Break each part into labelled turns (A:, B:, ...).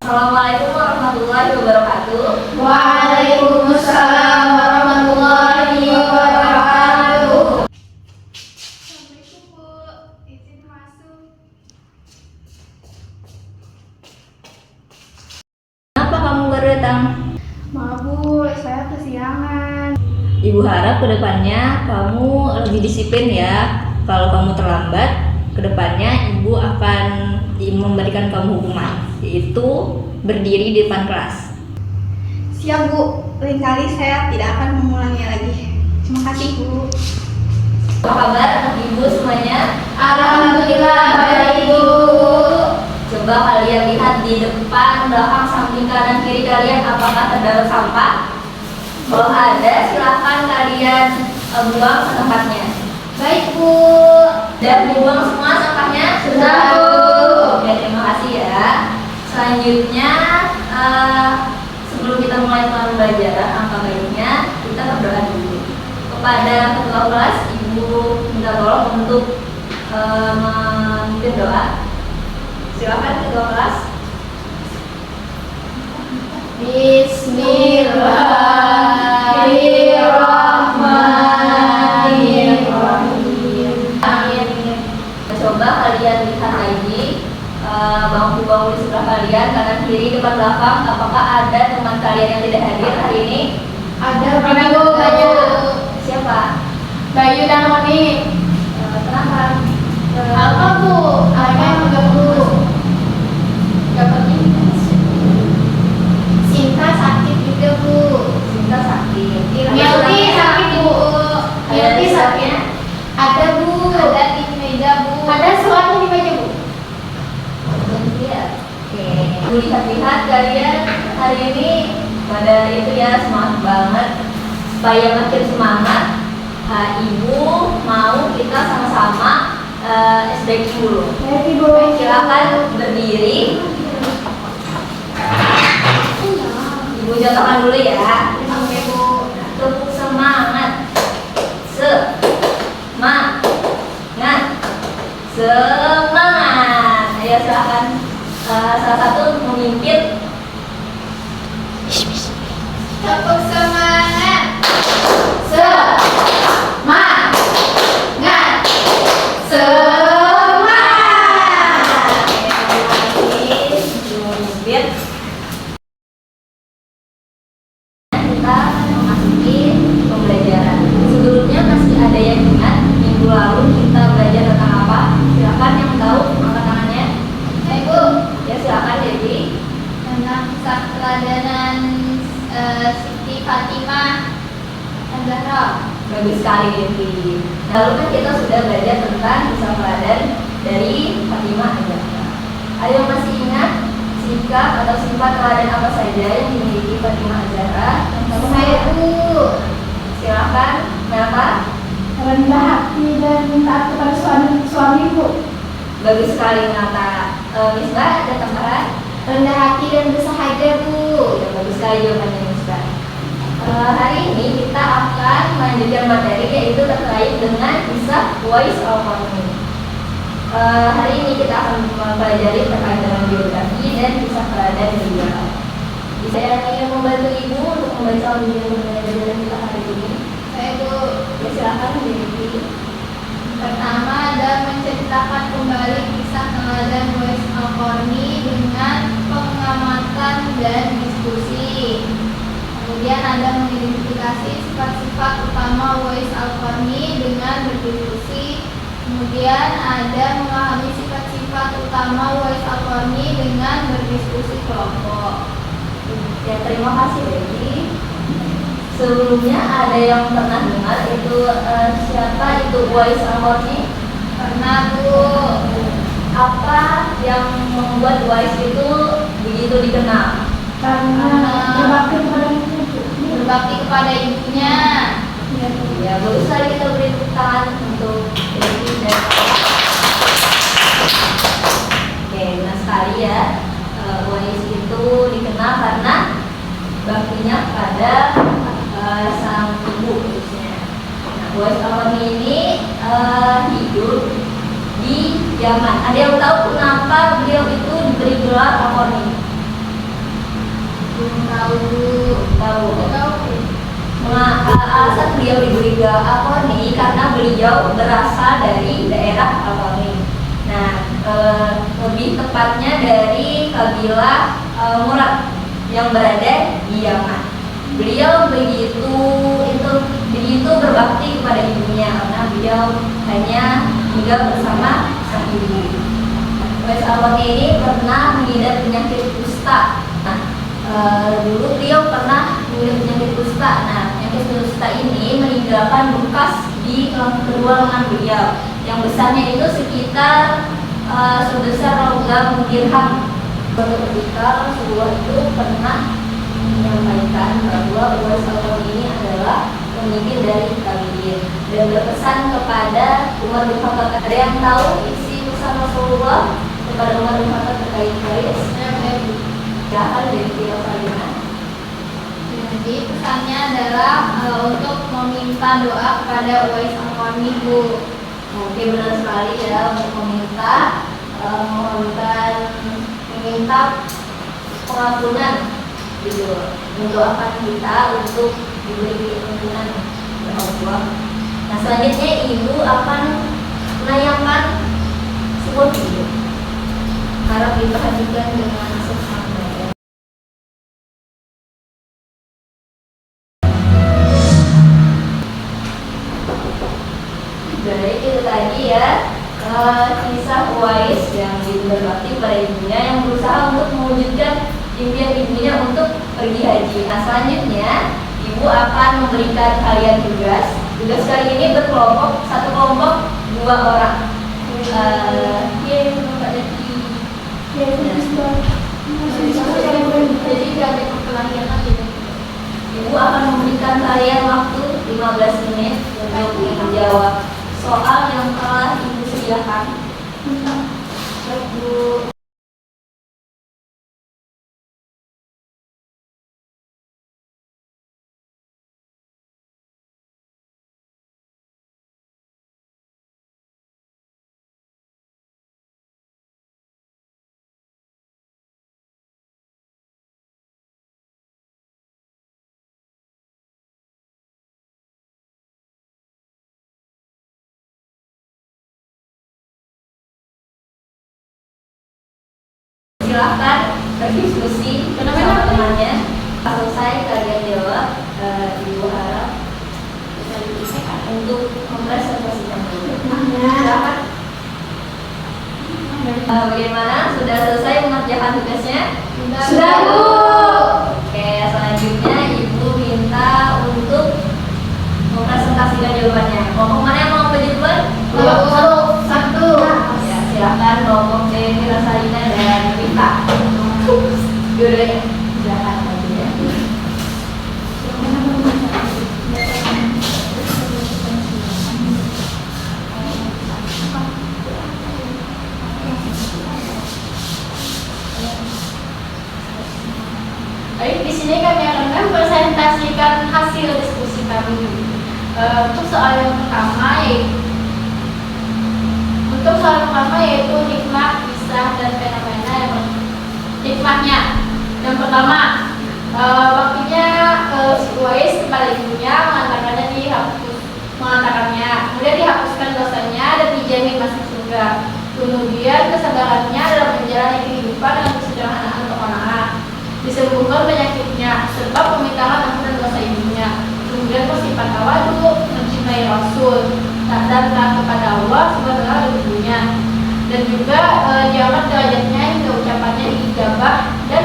A: Assalamualaikum warahmatullahi wabarakatuh.
B: Waalaikumsalam warahmatullahi wabarakatuh.
C: Assalamualaikum Bu, izin masuk.
A: Kenapa kamu baru datang?
C: Maaf Bu, saya kesiangan.
A: Ibu harap kedepannya kamu lebih disiplin ya. Kalau kamu terlambat, kedepannya ibu akan memberikan kamu hukuman, yaitu berdiri di depan kelas.
C: Siap Bu, lain kali saya tidak akan mengulangi lagi. Terima kasih Bu.
A: Apa kabar anak ibu semuanya?
B: Alhamdulillah baik Bu.
A: Coba kalian lihat di depan, belakang, samping, kanan, kiri kalian apakah terdapat sampah? Kalau ada, silahkan kalian buang ke tempatnya.
B: Baik Bu.
A: Dan dibuang semua sampahnya?
B: Sudah, Bu.
A: Oke, terima kasih ya. Selanjutnya, sebelum kita mulai pembelajaran angka baiknya, kita berdoa dulu. Kepada ketua kelas, ibu minta tolong untuk memimpin doa. Silakan ketua kelas.
B: Bismillahirrahmanirrahim.
A: Amin. Coba kalian lihat lagi bangku-bangku di sebelah kalian, kanan kiri, depan belakang. Apakah ada teman kalian yang tidak hadir hari ini?
B: Ada Bu.
A: Siapa?
B: Bayu dan Roni.
A: Kenapa?
B: Apa Bu? Apa yang mengganggu?
A: Gak pergi.
B: Sinta sakit juga Bu.
A: Sinta sakit.
B: Milti sakit Bu. Milti sakit. Ada Bu.
C: Ada di meja Bu.
B: Ada suatu di meja Bu.
A: Oke. Bu lihat-lihat kalian hari ini pada itu ya, semangat banget. Supaya makin semangat, ibu mau kita sama-sama stretching dulu.
B: Baik Bu.
A: Silakan berdiri. Ibu contohkan dulu ya.
C: Oke Bu.
A: Tepuk semangat. Semangat. Ayo silakan salah satu memimpin.
C: Tepuk semangat.
B: Semangat.
A: Kita memasuki pembelajaran. Sebelumnya masih ada yang ingat minggu lalu kita belajar tentang apa? Silakan yang tahu angkat tangannya.
C: Ibu,
A: Ya silakan Devi.
C: tentang kisah keteladanan Siti Fatimah Zahra.
A: Bagus sekali Devi. Lalu kan kita sudah belajar tentang kisah teladan dari Fatimah Zahra. Ayo masih ingat sikap atau sifat teladan apa saja yang dimiliki Fatimah Zahra?
B: Saya Bu.
A: Silakan. Kenapa?
B: Rendah hati dan taat kepada suami Bu.
A: Bagus sekali Nata. Misbah ada tambahan?
B: Rendah hati dan bersahaja Bu.
A: Ya, bagus sekali jawabannya Misbah. Hari ini kita akan melanjutkan materi yaitu terkait dengan kisah Uwais Al-Qarni. Hari ini kita akan mempelajari terkait dengan biografi dan kisah teladan beliau. Saya ingin membantu ibu untuk membaca audio pembelajaran kita hari ini.
C: Saya Bu.
A: Ya silakan Devi.
C: Pertama ada menceritakan kembali kisah teladan Uwais Al-Qarni dengan pengamatan dan diskusi. Kemudian ada mengidentifikasi sifat-sifat utama Uwais Al-Qarni dengan berdiskusi. Kemudian ada memahami sifat-sifat utama Uwais Al-Qarni dengan berdiskusi kelompok.
A: Ya terima kasih Devi. Sebelumnya ada yang pernah dengar itu siapa itu Uwais Al-Qarni?
C: Pernah Bu.
A: Apa yang membuat Uwais itu begitu dikenal?
B: Karena berbakti kepada ibu.
C: Berbakti kepada ibunya.
A: Ya bagus sekali, kita beri tepuk tangan untuk Devi dan oke, benar sekali ya. Uwais itu dikenal karena baktinya kepada sang ibu khususnya. Nah, Uwais Al-Qarni ini hidup di Yaman. Ada yang tahu kenapa beliau itu diberi gelar Al-Qarni?
B: Belum tahu.
A: Tahu.
B: Tahu.
A: Alasan beliau diberi gelar Al-Qarni karena beliau berasal dari daerah Al-Qarni. Nah, lebih tepatnya dari kabilah Murad yang berada di Yaman. Beliau begitu berbakti kepada ibunya karena beliau hanya tinggal bersama sang ibu. Uwais Al-Qarni ini pernah mengidap penyakit kusta. Nah, dulu beliau pernah mengidap penyakit kusta. Nah, penyakit kusta ini meninggalkan bekas di kedua lengan beliau. Yang besarnya itu sekitar sebesar logam dirham. Suatu ketika Rasulullah itu pernah menyampaikan bahwa Uwais Al-Qarni ini adalah pemimpin dari tabi'in dan berpesan kepada Umar bin Khattab. Ada yang tahu isi pesan Rasulullah kepada Umar bin Khattab terkait Uwais? Jahal dari Tio Farina.
B: Jadi pesannya adalah untuk meminta doa kepada Uwais Al-Qarni, Bu.
A: Oke, benar sekali ya, untuk meminta pengampunan gitu, mendoakan kita untuk diberi ampunan oleh Allah. Nah, selanjutnya ibu akan menayangkan sebuah video. Harap diperhatikan dengan seksama ya. Jadi itu tadi ya, kisah Uwais yang berbakti pada ibunya yang berusaha untuk mewujudkan impian ibunya untuk pergi haji. Nah, selanjutnya ibu akan memberikan kalian tugas. Tugas kali ini berkelompok, satu kelompok 2 orang.
B: Jadi gak ada kelahiran gitu.
A: Ibu akan memberikan kalian waktu 15 menit untuk menjawab soal yang telah ibu sediakan. Bu. Silahkan berdiskusi bersama temannya. Selesai kalian jawab, ibu harap untuk mempresentasikan dulu. Silahkan. Bagaimana? Sudah selesai mengerjakan tugasnya?
B: Sudah, Bu.
A: Oke, selanjutnya ibu minta untuk mempresentasikan jawabannya. Kelompok mana yang mau baju duluan?
B: Kelompok 1.
A: Ya, silahkan kelompok C, Mira Salina dan Rita. Dua-duanya silahkan maju ya.
B: Baik, di sini kami akan mempresentasikan hasil diskusi kami. Untuk soal yang pertama yaitu hikmah, kisah, dan fenomena yang hikmahnya. Yang pertama, waktunya si Uwais kepada ibunya mengatakannya, kemudian dihapuskan dosanya dan dijamin masuk surga. Kemudian kesabarannya dalam menjalani kehidupan dengan kesederhanaan untuk anak-anak, disembuhkan penyakitnya, serta permintaan ampunan dosa ibunya. Kemudian bersifat tawadhu, mencintai Rasul, dan taat kepada Allah subhanahu dan ibunya. Dan juga diangkat derajatnya hingga ucapannya dijabah dan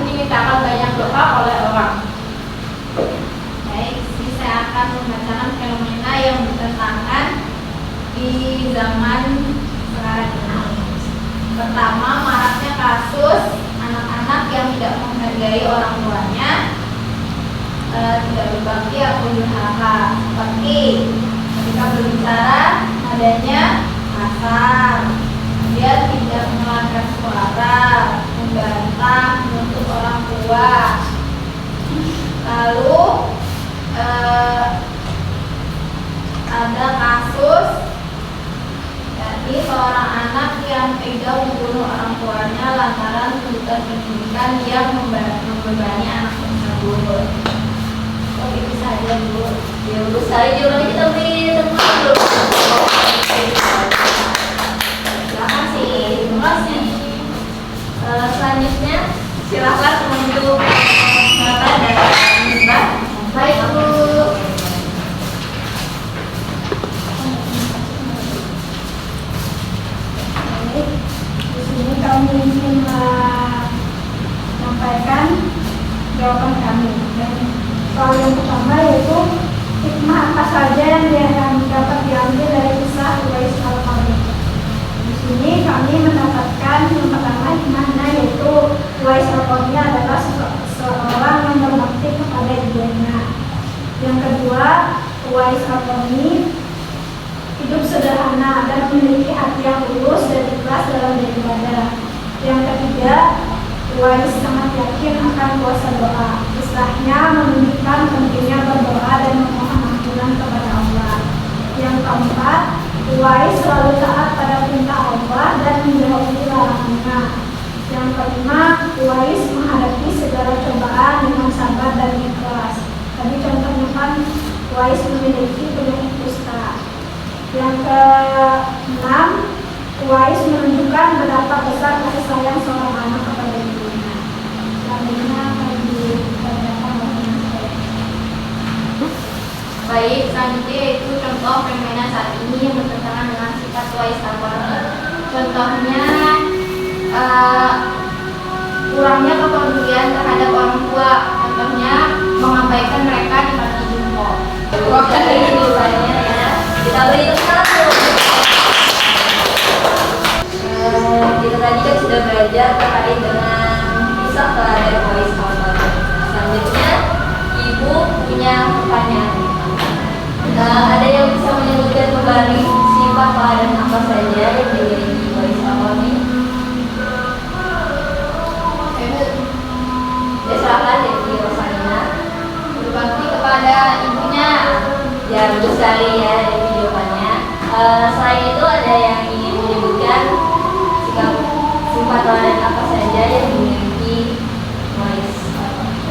B: dimintakan banyak doa oleh orang. Baik, ini saya akan membacakan fenomena yang bertentangan di zaman sekarang ini. Pertama, maraknya kasus anak-anak yang tidak menghargai orang tuanya, tidak berbakti atau durhaka, seperti ketika berbicara adanya kasar, dia tidak mengeluarkan suara, membantah, menuntut orang tua. Lalu ada kasus laki-laki seorang anak yang tega membunuh orang tuanya lantaran tuntutan pendidikan yang membebani anak tersebut. Oh, itu saja Bu.
A: Ya Bu, saya juga kita beri tepuk tangan dulu.
B: Terima kasih. Terima kasih.
A: Selanjutnya silakan untuk Nata dan Misbah.
B: Baik Bu.
C: Di sini kami ingin menyampaikan jawaban kami. Dan soal yang pertama yaitu hikmah apa saja yang dapat diambil dari kisah Uwais Al-Qarni. Di sini kami mendapatkan yang pertama hikmahnya yaitu Uwais Al-Qarni adalah seorang yang berbakti kepada ibunya. Yang kedua, Uwais Al-Qarni hidup sederhana dan memiliki hati yang tulus dan ikhlas dalam beribadah. Yang ketiga, Uwais sangat yakin akan kuasa doa. Kisahnya menunjukkan pentingnya berdoa dan memohon ampunan kepada Allah. Yang keempat, Uwais selalu taat pada perintah Allah dan menjauhi larangannya. Yang kelima, Uwais menghadapi segala cobaan dengan sabar dan ikhlas. Tadi contohnya kan Uwais memiliki penyakit kusta. Yang keenam, Uwais menunjukkan betapa besar kasih sayang seorang anak kepada ibunya. Selanjutnya akan dibacakan oleh saya.
B: Baik, selanjutnya itu contoh fenomena saat ini yang bertentangan dengan sifat Uwais Al-Qarni. Contohnya kurangnya kepedulian terhadap orang tua. Contohnya mengabaikan mereka di panti jompo.
A: Oke, ini jawabannya ya. Kita beri tepuk tangan. Kita tadi kan sudah belajar terkait dengan kisah teladan Uwais Al-Qarni. Selanjutnya, Ibu punya pertanyaan. Ada yang bisa menyebutkan kembali sifat teladan apa saja yang dimiliki Uwais Al-Qarni? Ya silakan Devi Rosalina.
B: Berbakti kepada ibunya.
A: Ya bagus sekali ya Devi jawabannya. Selain itu ada yang ingin menyebutkan sifat teladan apa saja yang dimiliki Uwais Al-Qarni?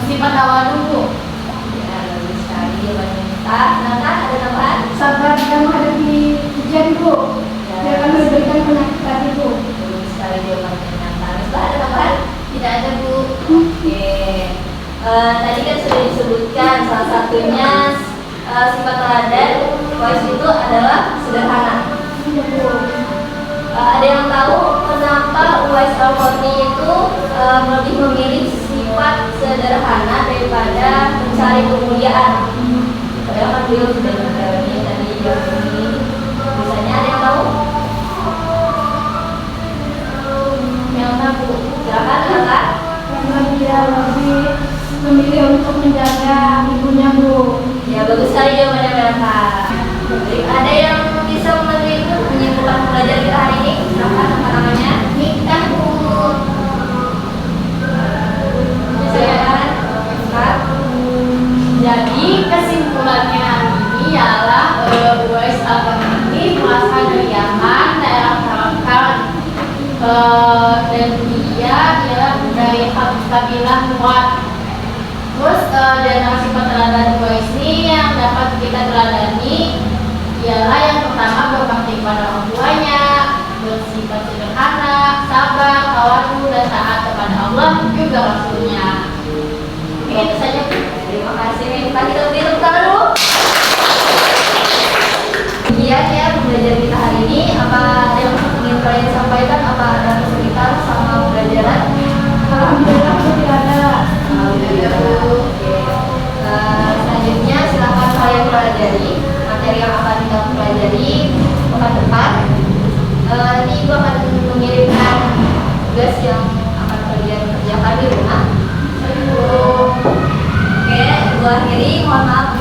B: Sifat tawadu Bu.
A: Ya bagus sekali jawabannya. Nata ada tambahan?
C: Sabar dalam menghadapi ujian, Bu. Dia akan memberikan penyakit tadi, Bu.
A: Bagus sekali jawabannya Nata. Misbah ada tambahan?
B: Tidak ada Bu.
A: Oke. Tadi kan sudah disebutkan salah satunya sifat teladan Uwais itu adalah sederhana. Ada yang tahu kenapa Uwais Al-Qarni itu lebih memilih sifat sederhana daripada mencari kemuliaan? Padahal kan beliau sudah menjalani tadi ini. Misalnya ada yang tahu?
B: Melna Bu.
A: Silakan silakan.
C: Karena dia lebih memilih untuk menjaga ibunya, Bu.
A: Ya bagus sekali jawabannya Melka. Ada yang bisa menyimpulkan pelajaran kita hari ini? Silakan apa namanya?
B: Nikah Bu.
A: Silakan. Silakan.
B: Jadi kesimpulannya hari ini ialah Uwais Al-Qarni ini berasal dari Yaman, daerah Tarakan, dan dia ialah dari kabilah Murad. Terus di antara sifat teladan Uwais ini yang dapat kita teladani ialah yang pertama berbakti kepada orang tuanya, bersifat sederhana, sabar, tawadu, dan taat kepada Allah juga Rasulnya. Oke, itu saja.
A: Terima kasih. Minta kita beri tepuk tangan dulu. Iya ya pembelajaran kita hari ini. Apa ada yang ingin kalian sampaikan? Apa ada kesulitan sama pembelajaran?
C: Alhamdulillah, Bu, tidak ada.
A: Alhamdulillah. Oke. Selanjutnya silakan kalian pelajari materi yang akan kita pelajari pekan depan. Nanti Ibu akan mengirimkan tugas yang akan kalian kerjakan di rumah. Oke, Ibu akhiri, mohon maaf